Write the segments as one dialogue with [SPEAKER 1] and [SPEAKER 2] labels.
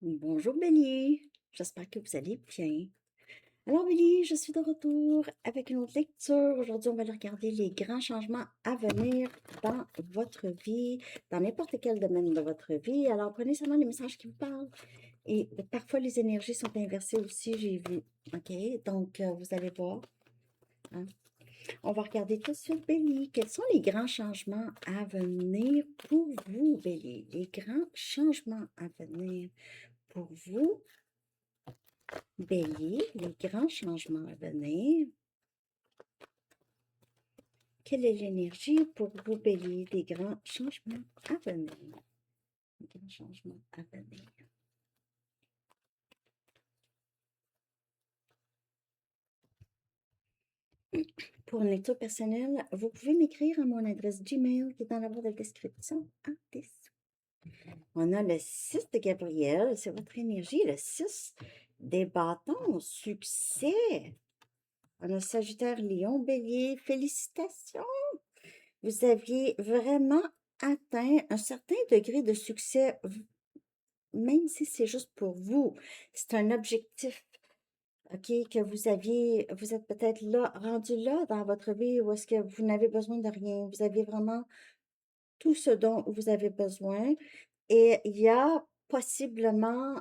[SPEAKER 1] Bonjour Bélier, j'espère que vous allez bien. Alors Bélier, je suis de retour avec une autre lecture. Aujourd'hui, on va aller regarder les grands changements à venir dans votre vie, dans n'importe quel domaine de votre vie. Alors prenez seulement les messages qui vous parlent. Et parfois, les énergies sont inversées aussi, j'ai vu. OK? Donc, vous allez voir, hein. On va regarder tout de suite, Bélier. Quels sont les grands changements à venir pour vous, Bélier? Les grands changements à venir pour vous, Bélier, les grands changements à venir. Quelle est l'énergie pour vous, Bélier, des grands changements à venir? Les grands changements à venir. Pour une lecture personnelle, vous pouvez m'écrire à mon adresse Gmail qui est dans la barre de description en dessous. On a le 6 de Gabriel, c'est votre énergie, le 6 des bâtons, succès. On a Sagittaire, Lion, Bélier, félicitations. Vous aviez vraiment atteint un certain degré de succès, même si c'est juste pour vous. C'est un objectif, OK, que vous êtes peut-être là, rendu là dans votre vie où est-ce que vous n'avez besoin de rien. Vous avez vraiment tout ce dont vous avez besoin et il y a possiblement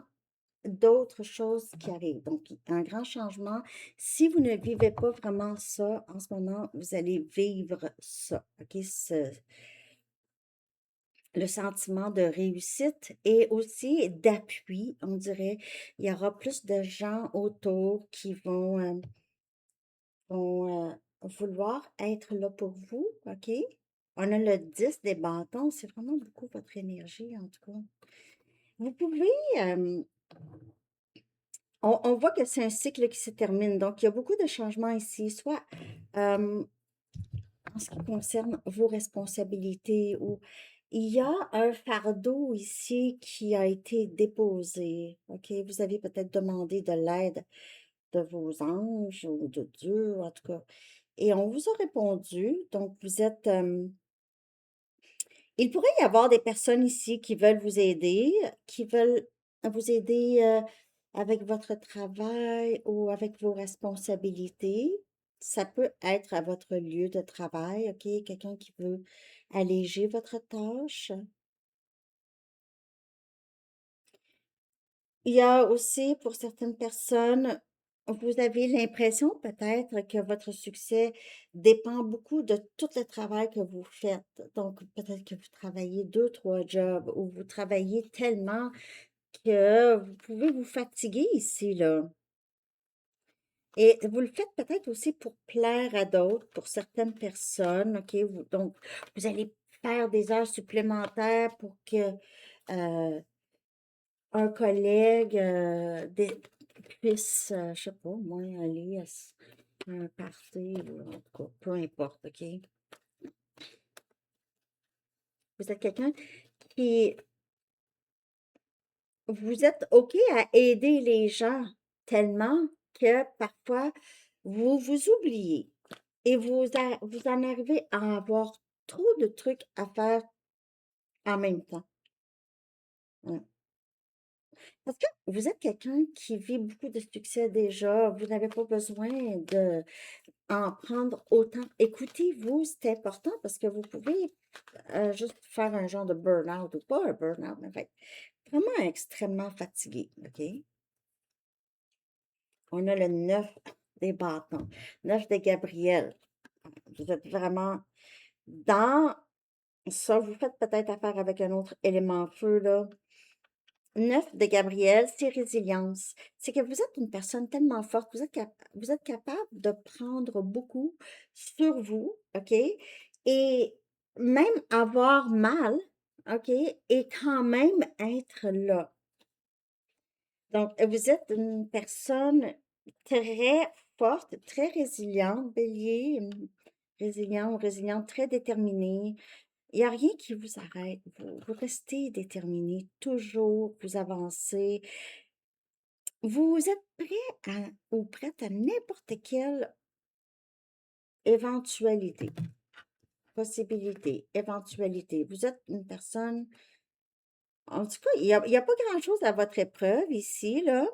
[SPEAKER 1] d'autres choses qui arrivent. Donc, un grand changement. Si vous ne vivez pas vraiment ça en ce moment, vous allez vivre ça, OK? Le sentiment de réussite et aussi d'appui, on dirait. Il y aura plus de gens autour qui vont vouloir être là pour vous, OK? On a le 10 des bâtons, c'est vraiment beaucoup votre énergie, en tout cas. Vous pouvez, on voit que c'est un cycle qui se termine, donc il y a beaucoup de changements ici, soit en ce qui concerne vos responsabilités ou il y a un fardeau ici qui a été déposé, OK? Vous avez peut-être demandé de l'aide de vos anges ou de Dieu, en tout cas. Et on vous a répondu, donc vous êtes... il pourrait y avoir des personnes ici qui veulent vous aider, qui veulent vous aider avec votre travail ou avec vos responsabilités. Ça peut être à votre lieu de travail, OK? Quelqu'un qui veut alléger votre tâche. Il y a aussi, pour certaines personnes, vous avez l'impression peut-être que votre succès dépend beaucoup de tout le travail que vous faites. Donc, peut-être que vous travaillez deux, trois jobs ou vous travaillez tellement que vous pouvez vous fatiguer ici, là. Et vous le faites peut-être aussi pour plaire à d'autres, pour certaines personnes, OK? Donc, vous allez faire des heures supplémentaires pour que euh, un collègue puisse, je sais pas, moi, aller à un party, ou en tout cas, peu importe, OK? Vous êtes quelqu'un qui, vous êtes OK à aider les gens tellement que parfois, vous vous oubliez et vous en arrivez à avoir trop de trucs à faire en même temps. Ouais. Parce que vous êtes quelqu'un qui vit beaucoup de succès déjà, vous n'avez pas besoin de en prendre autant. Écoutez-vous, c'est important parce que vous pouvez juste faire un genre de burn-out ou pas un burn-out, mais fait, vraiment extrêmement fatigué, OK? On a le 9 des bâtons, 9 de Gabriel. Vous êtes vraiment dans ça. Vous faites peut-être affaire avec un autre élément feu, là. 9 de Gabriel, c'est résilience. C'est que vous êtes une personne tellement forte, vous êtes capable de prendre beaucoup sur vous, OK? Et même avoir mal, OK? Et quand même être là. Donc, vous êtes une personne très forte, très résiliente, bélier, résiliente, très déterminée. Il n'y a rien qui vous arrête. Vous restez déterminé, toujours, vous avancez. Vous êtes ou prête à n'importe quelle éventualité, possibilité, éventualité. Vous êtes une personne En tout cas, il y a pas grand-chose à votre épreuve ici, là.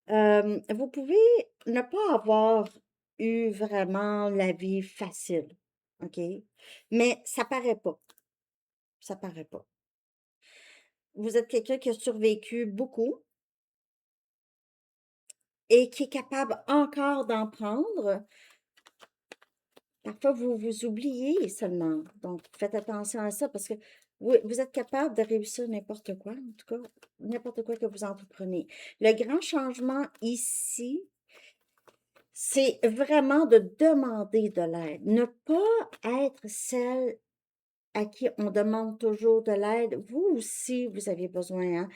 [SPEAKER 1] Vous pouvez ne pas avoir eu vraiment la vie facile, OK? Mais ça paraît pas, ça paraît pas. Vous êtes quelqu'un qui a survécu beaucoup et qui est capable encore d'en prendre. Parfois, vous vous oubliez seulement. Donc, faites attention à ça parce que vous êtes capable de réussir n'importe quoi, en tout cas, n'importe quoi que vous entreprenez. Le grand changement ici, c'est vraiment de demander de l'aide. Ne pas être celle à qui on demande toujours de l'aide. Vous aussi, vous avez besoin, hein,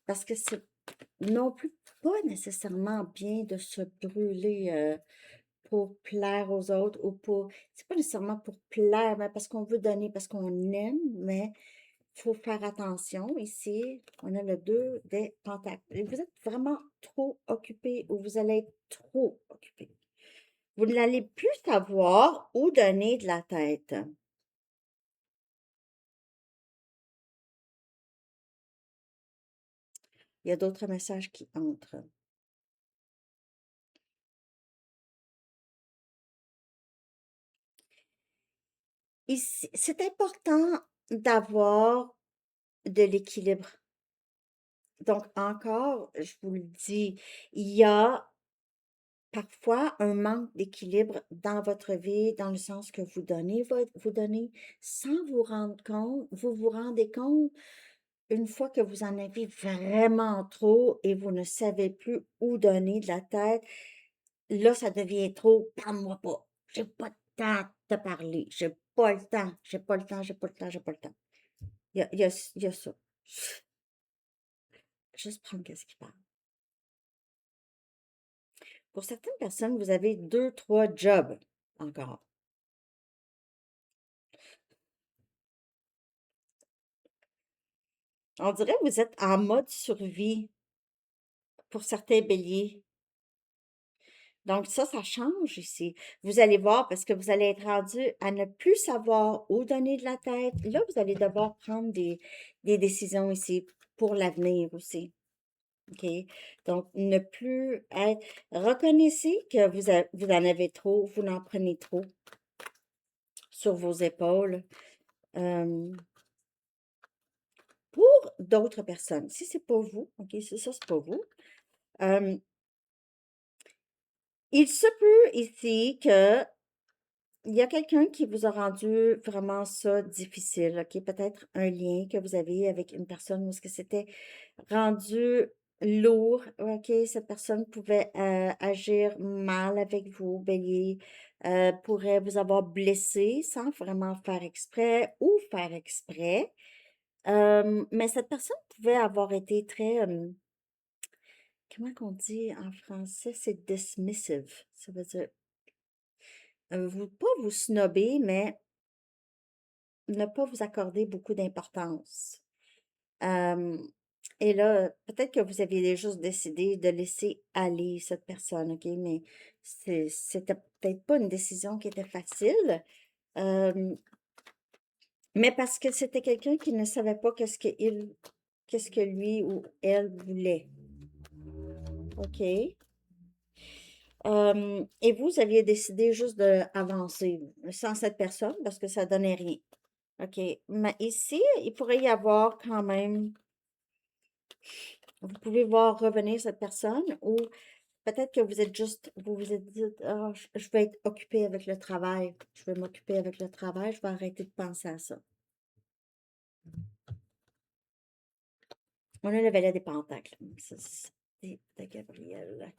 [SPEAKER 1] parce que c'est non plus pas nécessairement bien de se brûler pour plaire aux autres ou pour, c'est pas nécessairement pour plaire, mais parce qu'on veut donner, parce qu'on aime, mais il faut faire attention. Ici, on a le 2 des pentacles. Et vous êtes vraiment trop occupé ou vous allez être trop occupé. Vous n'allez plus savoir où donner de la tête. Il y a d'autres messages qui entrent. Ici, c'est important d'avoir de l'équilibre. Donc, encore, je vous le dis, il y a parfois un manque d'équilibre dans votre vie, dans le sens que vous donnez sans vous rendre compte, vous vous rendez compte une fois que vous en avez vraiment trop et vous ne savez plus où donner de la tête, là, ça devient trop. Parle-moi pas. J'ai pas de temps de te parler. J'ai pas le temps. J'ai pas le temps. J'ai pas le temps. J'ai pas le temps. Il y a ça. Juste prendre qu'est-ce qui parle. Pour certaines personnes, vous avez deux, trois jobs encore. On dirait que vous êtes en mode survie pour certains béliers. Donc ça change ici. Vous allez voir parce que vous allez être rendu à ne plus savoir où donner de la tête. Là, vous allez devoir prendre des décisions ici pour l'avenir aussi. OK? Donc, ne plus être... Reconnaissez que vous en avez trop, vous en prenez trop sur vos épaules. Euh, pour d'autres personnes, si c'est pas vous, OK, si ça, c'est pas vous, euh, il se peut ici que il y a quelqu'un qui vous a rendu vraiment ça difficile, OK? Peut-être un lien que vous avez avec une personne où est-ce que c'était rendu lourd, OK? Cette personne pouvait agir mal avec vous, bélier, pourrait vous avoir blessé sans vraiment faire exprès ou faire exprès. Mais cette personne pouvait avoir été très, comment qu'on dit en français? C'est dismissive. Ça veut dire, pas vous snobber, mais ne pas vous accorder beaucoup d'importance. Euh, et là, peut-être que vous aviez juste décidé de laisser aller cette personne, OK? Mais c'était peut-être pas une décision qui était facile. euh, mais parce que c'était quelqu'un qui ne savait pas qu'est-ce que lui ou elle voulait. OK? Et vous aviez décidé juste d'avancer sans cette personne parce que ça donnait rien. OK. Mais ici, il pourrait y avoir quand même, vous pouvez voir revenir cette personne ou peut-être que vous êtes juste, vous vous êtes dit, ah, je vais être occupé avec le travail. Je vais m'occuper avec le travail. Je vais arrêter de penser à ça. On a le valet des pentacles. Ça, c'est de Gabriel.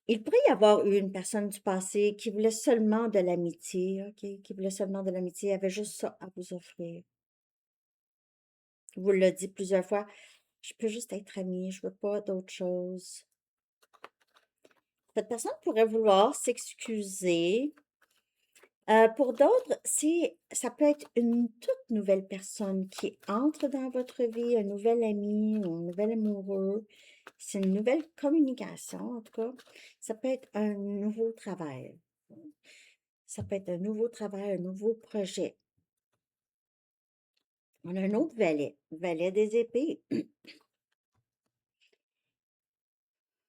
[SPEAKER 1] Il pourrait y avoir eu une personne du passé qui voulait seulement de l'amitié, OK? Qui voulait seulement de l'amitié, avait juste ça à vous offrir. Vous l'a dit plusieurs fois, je peux juste être amie, je veux pas d'autre chose. Cette personne pourrait vouloir s'excuser. Pour d'autres, ça peut être une toute nouvelle personne qui entre dans votre vie, un nouvel ami ou un nouvel amoureux. C'est une nouvelle communication, en tout cas. Ça peut être un nouveau travail. Ça peut être un nouveau travail, un nouveau projet. On a un autre valet, valet des épées.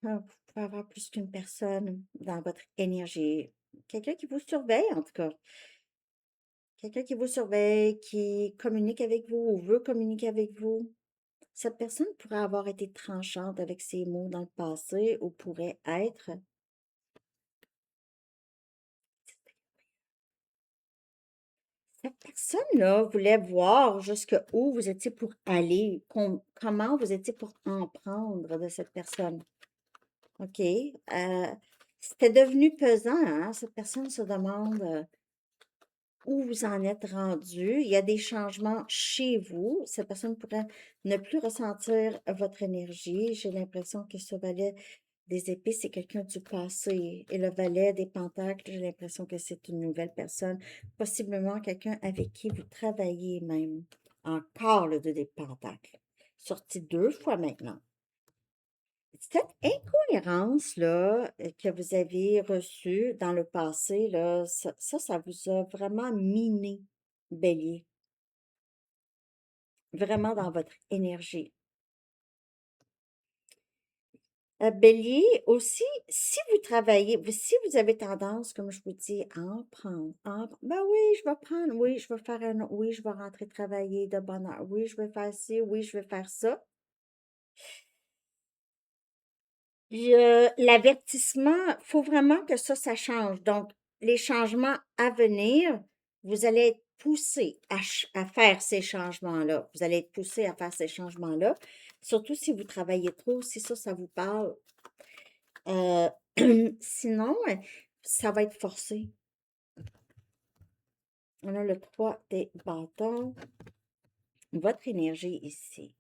[SPEAKER 1] Vous pouvez avoir plus qu'une personne dans votre énergie. Quelqu'un qui vous surveille, en tout cas. Quelqu'un qui vous surveille, qui communique avec vous ou veut communiquer avec vous. Cette personne pourrait avoir été tranchante avec ses mots dans le passé ou pourrait être. Cette personne-là voulait voir jusqu'où vous étiez pour aller, comment vous étiez pour en prendre de cette personne. OK. C'était devenu pesant, hein? Cette personne se demande où vous en êtes rendu. Il y a des changements chez vous. Cette personne pourrait ne plus ressentir votre énergie. J'ai l'impression que ce valet des épées, c'est quelqu'un du passé. Et le valet des pentacles, j'ai l'impression que c'est une nouvelle personne, possiblement quelqu'un avec qui vous travaillez même. Encore le 2 des pentacles. Sorti 2 fois maintenant. Cette incohérence-là que vous avez reçue dans le passé, là, ça vous a vraiment miné, Bélier, vraiment dans votre énergie. Bélier, aussi, si vous travaillez, si vous avez tendance, comme je vous dis, à en prendre, ben oui, je vais prendre, oui, je vais faire oui, je vais rentrer travailler de bonne heure, oui, je vais faire ci, oui, je vais faire ça. L'avertissement, faut vraiment que ça change. Donc, les changements à venir, vous allez être poussé à faire ces changements-là. Vous allez être poussé à faire ces changements-là. Surtout si vous travaillez trop, si ça vous parle. Euh, sinon, ça va être forcé. On a le 3 des bâtons. Votre énergie ici.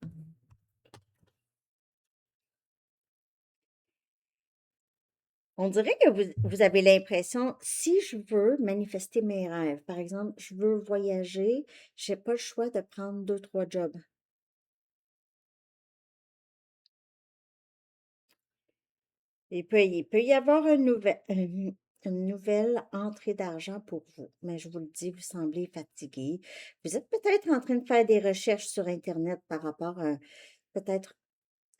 [SPEAKER 1] On dirait que vous avez l'impression, si je veux manifester mes rêves, par exemple, je veux voyager, j'ai pas le choix de prendre 2, 3 jobs. Il peut y avoir une nouvelle entrée d'argent pour vous, mais je vous le dis, vous semblez fatigué. Vous êtes peut-être en train de faire des recherches sur Internet par rapport à peut-être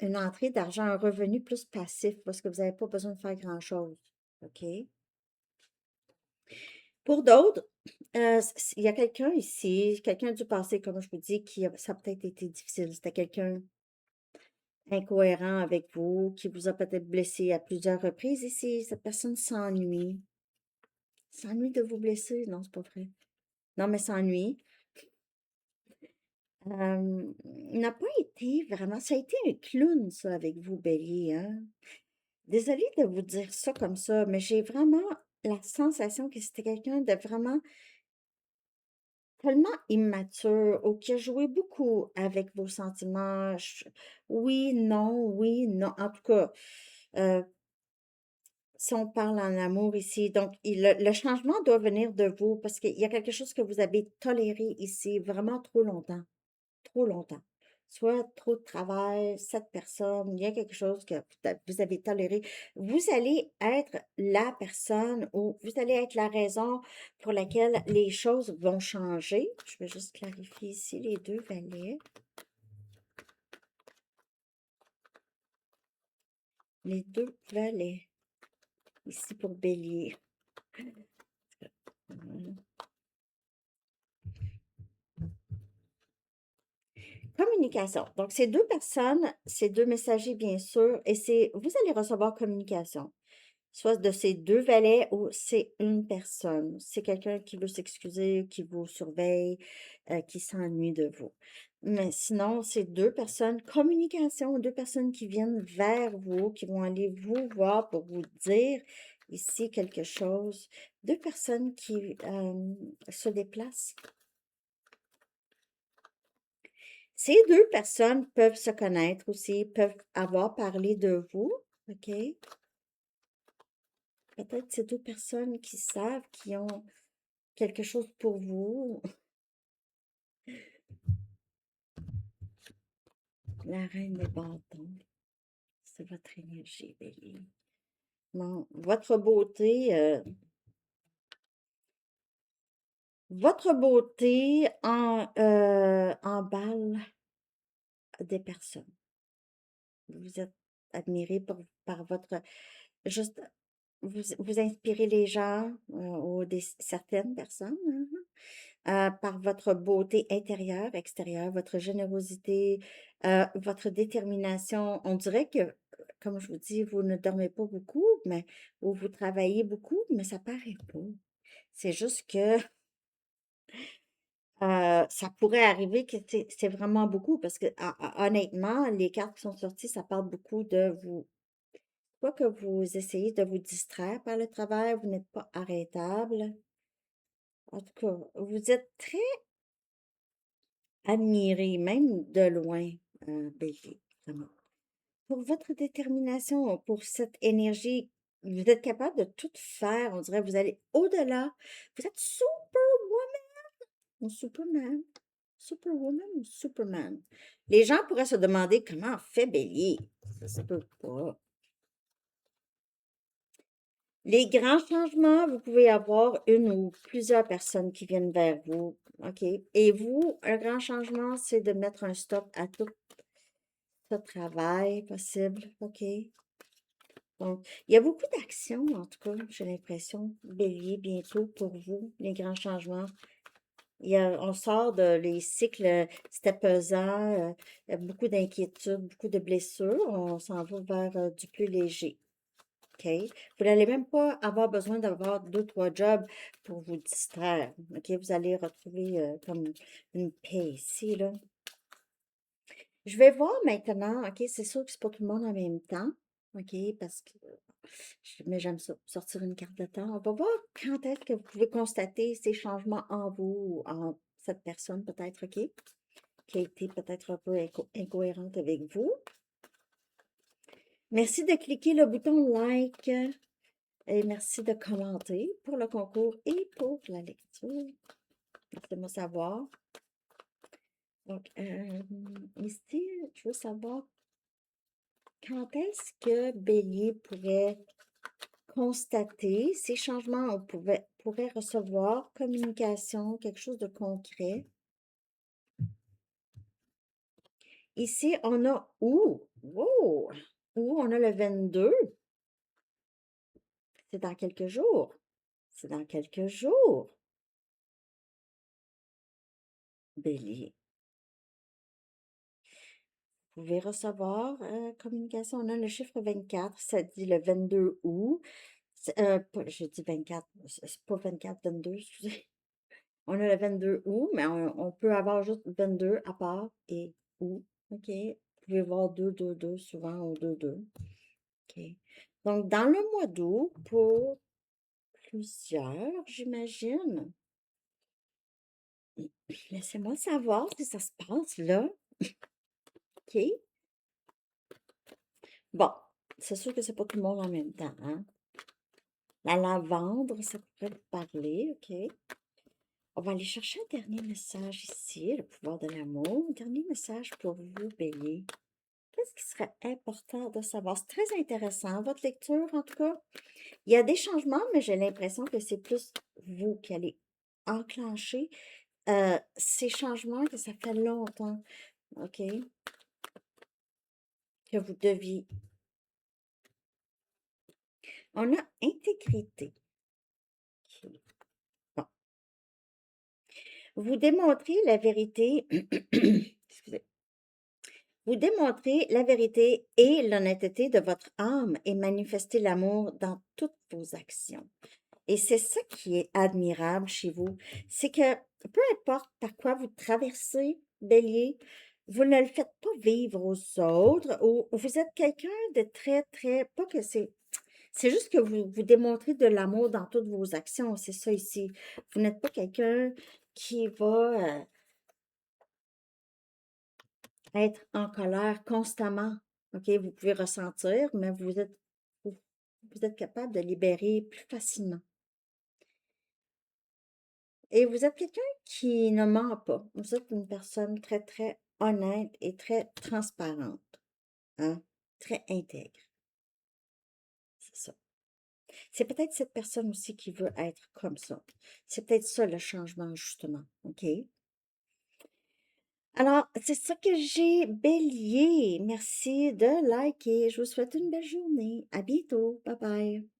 [SPEAKER 1] une entrée d'argent, un revenu plus passif, parce que vous n'avez pas besoin de faire grand-chose. OK? Pour d'autres, il y a quelqu'un ici, quelqu'un du passé, comme je vous dis, ça a peut-être été difficile. C'était quelqu'un incohérent avec vous, qui vous a peut-être blessé à plusieurs reprises ici. Cette personne s'ennuie. S'ennuie de vous blesser. Non, c'est pas vrai. Non, mais s'ennuie. Il n'a pas été vraiment. Ça a été un clown, ça, avec vous, Bélier, hein? Désolée de vous dire ça comme ça, mais j'ai vraiment la sensation que c'était quelqu'un de vraiment tellement immature ou qui a joué beaucoup avec vos sentiments. Oui, non, oui, non. En tout cas, euh, si on parle en amour ici, donc le changement doit venir de vous parce qu'il y a quelque chose que vous avez toléré ici vraiment trop longtemps. Trop longtemps. Soit trop de travail, cette personne, il y a quelque chose que vous avez toléré. Vous allez être la personne ou vous allez être la raison pour laquelle les choses vont changer. Je vais juste clarifier ici les 2 valets. Les 2 valets. Ici pour Bélier. Voilà. Communication. Donc, ces 2 personnes, ces 2 messagers, bien sûr, et vous allez recevoir communication. Soit de ces 2 valets ou c'est une personne. C'est quelqu'un qui veut s'excuser, qui vous surveille, qui s'ennuie de vous. Mais sinon, c'est 2 personnes, communication, 2 personnes qui viennent vers vous, qui vont aller vous voir pour vous dire ici quelque chose. 2 personnes qui se déplacent. Ces 2 personnes peuvent se connaître aussi, peuvent avoir parlé de vous, OK? Peut-être ces 2 personnes qui savent, qui ont quelque chose pour vous. La reine des bâtons, c'est votre énergie, Bélier. Bon, votre beauté, Votre beauté emballe des personnes. Vous êtes admiré par votre... Juste, vous inspirez les gens ou certaines personnes par votre beauté intérieure, extérieure, votre générosité, votre détermination. On dirait que, comme je vous dis, vous ne dormez pas beaucoup, mais ou vous travaillez beaucoup, mais ça paraît pas. C'est juste que ça pourrait arriver que c'est vraiment beaucoup parce que honnêtement, les cartes qui sont sorties, ça parle beaucoup de vous. Soit que vous essayez de vous distraire par le travail, vous n'êtes pas arrêtable. En tout cas, vous êtes très admiré, même de loin, Bélier, vraiment. Pour votre détermination, pour cette énergie, vous êtes capable de tout faire. On dirait que vous allez au-delà. Vous êtes Superwoman ou Superman. Superwoman ou Superman. Les gens pourraient se demander comment fait Bélier. Ça se peut pas. Les grands changements, vous pouvez avoir une ou plusieurs personnes qui viennent vers vous. OK? Et vous, un grand changement, c'est de mettre un stop à tout ce travail possible. OK? Donc, il y a beaucoup d'actions, en tout cas, j'ai l'impression, Bélier, bientôt pour vous, les grands changements. On sort de les cycles, c'était pesant, il y a beaucoup d'inquiétudes, beaucoup de blessures. On s'en va vers du plus léger. OK? Vous n'allez même pas avoir besoin d'avoir deux, trois jobs pour vous distraire. OK? Vous allez retrouver comme une paix ici, là. Je vais voir maintenant, OK? C'est sûr que c'est pas tout le monde en même temps. OK? Parce que mais j'aime ça, sortir une carte de temps. On va voir quand est-ce que vous pouvez constater ces changements en vous, en cette personne peut-être, OK? Qui a été peut-être un peu incohérente avec vous. Merci de cliquer le bouton like et merci de commenter pour le concours et pour la lecture. Laissez-moi savoir. Donc, ici, je veux savoir quand est-ce que Bélier pourrait constater ces changements, on pourrait recevoir communication, quelque chose de concret. Ici, on a où? Wow! Où on a le 22. C'est dans quelques jours. C'est dans quelques jours. Bélier. Vous pouvez recevoir communication. On a le chiffre 24. Ça dit le 22 août. J'ai dit 24. C'est pas 24, 22, excusez. On a le 22 août, mais on peut avoir juste 22 à part et août. OK. Vous pouvez voir 2, 2, 2 souvent ou 2, 2. OK. Donc, dans le mois d'août, pour plusieurs, j'imagine. Laissez-moi savoir si ça se passe là. OK. Bon, c'est sûr que c'est pas tout le monde en même temps, hein? La lavande, ça pourrait te parler, OK. On va aller chercher un dernier message ici, le pouvoir de l'amour. Dernier message pour vous, Bélier. Qu'est-ce qui serait important de savoir? C'est très intéressant, votre lecture, en tout cas. Il y a des changements, mais j'ai l'impression que c'est plus vous qui allez enclencher ces changements que ça fait longtemps, OK, que vous deviez. On a intégrité. OK. Bon. Vous démontrez la vérité. Excusez. Vous démontrez la vérité et l'honnêteté de votre âme et manifestez l'amour dans toutes vos actions. Et c'est ça qui est admirable chez vous. C'est que peu importe par quoi vous traversez, Bélier, vous ne le faites pas vivre aux autres ou vous êtes quelqu'un de très, très, pas que c'est juste que vous démontrez de l'amour dans toutes vos actions. C'est ça ici. Vous n'êtes pas quelqu'un qui va être en colère constamment. OK? Vous pouvez ressentir, mais vous êtes capable de libérer plus facilement. Et vous êtes quelqu'un qui ne ment pas. Vous êtes une personne très, très honnête et très transparente, hein? Très intègre. C'est ça. C'est peut-être cette personne aussi qui veut être comme ça. C'est peut-être ça le changement, justement. OK? Alors, c'est ça que j'ai, Bélier. Merci de liker. Je vous souhaite une belle journée. À bientôt. Bye bye.